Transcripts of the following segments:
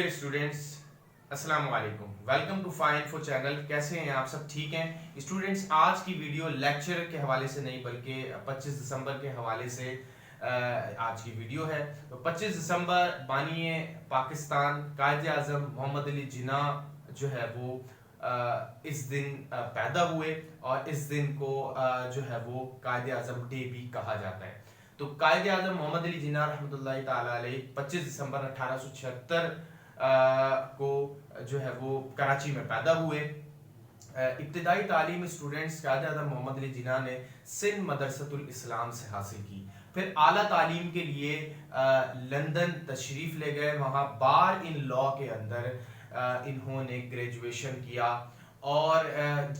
Students السلام علیکم، welcome to fine four channel. کیسے ہیں آپ سب؟ ٹھیک ہیں اسٹوڈینٹس؟ آج کی ویڈیو لیکچر کے حوالے سے نہیں بلکہ 25 دسمبر کے حوالے سے آج کی ویڈیو ہے۔ 25 دسمبر بانی پاکستان قائد اعظم محمد علی جناح جو ہے وہ اس دن پیدا ہوئے اور اس دن کو جو ہے وہ قائد اعظم ڈے بھی کہا جاتا ہے۔ تو قائد اعظم محمد علی جناح رحمۃ اللہ تعالی علیہ 25 دسمبر 1876 کو جو ہے وہ کراچی میں پیدا ہوئے۔ ابتدائی تعلیم اسٹوڈنٹس قائد اعظم محمد علی جناح نے سندھ مدرسۃ الاسلام سے حاصل کی، پھر اعلیٰ تعلیم کے لیے لندن تشریف لے گئے۔ وہاں بار ان لا کے اندر انہوں نے گریجویشن کیا، اور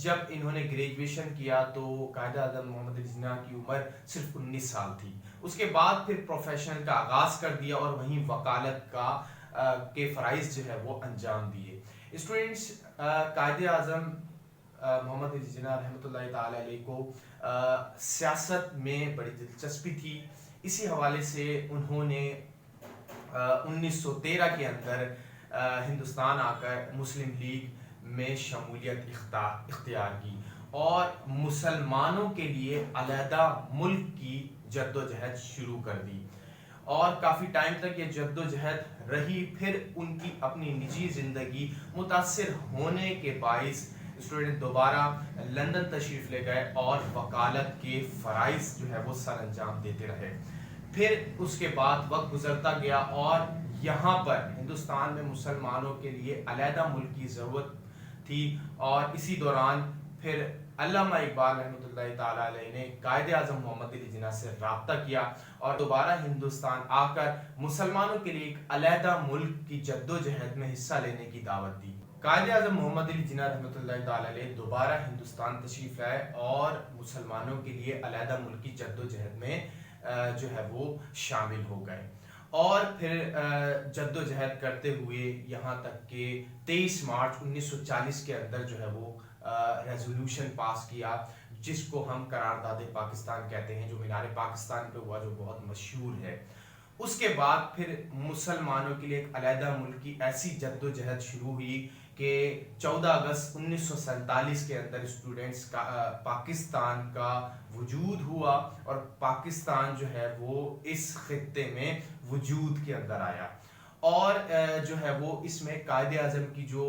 جب انہوں نے گریجویشن کیا تو قائد اعظم محمد علی جناح کی عمر صرف 19 سال تھی۔ اس کے بعد پھر پروفیشن کا آغاز کر دیا اور وہیں وکالت کے فرائض جو ہے وہ انجام دیے۔ اسٹوڈنٹس، قائد اعظم محمد علی جناح رحمۃ اللہ تعالی علیہ کو سیاست میں بڑی دلچسپی تھی، اسی حوالے سے انہوں نے 1913 کے اندر ہندوستان آ کر مسلم لیگ میں شمولیت اختیار کی اور مسلمانوں کے لیے علیحدہ ملک کی جد و جہد شروع کر دی، اور کافی ٹائم تک یہ جد و جہد رہی۔ پھر ان کی اپنی نجی زندگی متاثر ہونے کے باعث اسٹوڈنٹ دوبارہ لندن تشریف لے گئے اور وکالت کے فرائض جو ہے وہ سر انجام دیتے رہے۔ پھر اس کے بعد وقت گزرتا گیا اور یہاں پر ہندوستان میں مسلمانوں کے لیے علیحدہ ملک کی ضرورت تھی، اور اسی دوران پھر علامہ اقبال رحمۃ اللہ تعالی علیہ نے قائد اعظم محمد علی جناح سے رابطہ کیا اور دوبارہ ہندوستان آ کر مسلمانوں کے لیے ایک علیحدہ ملک کی جد و جہد میں حصہ لینے کی دعوت دی۔ قائد اعظم محمد علی جناح رحمۃ اللہ تعالی علیہ دوبارہ ہندوستان تشریف لائے اور مسلمانوں کے لیے علیحدہ ملک کی جد و جہد میں جو ہے وہ شامل ہو گئے، اور پھر جد و جہد کرتے ہوئے یہاں تک کہ 23 مارچ 1940 کے اندر جو ہے وہ ریزولوشن پاس کیا، جس کو ہم قرارداد پاکستان کہتے ہیں، جو مینار پاکستان پہ ہوا، جو بہت مشہور ہے۔ اس کے بعد پھر مسلمانوں کے لیے ایک علیحدہ ملک کی ایسی جد و جہد شروع ہوئی کہ 14 اگست 1947 کے اندر اسٹوڈنٹس کا پاکستان کا وجود ہوا، اور پاکستان جو ہے وہ اس خطے میں وجود کے اندر آیا، اور جو ہے وہ اس میں قائد اعظم کی جو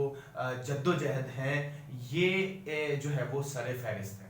جد و جہد ہیں یہ جو ہے وہ سر فہرست ہے۔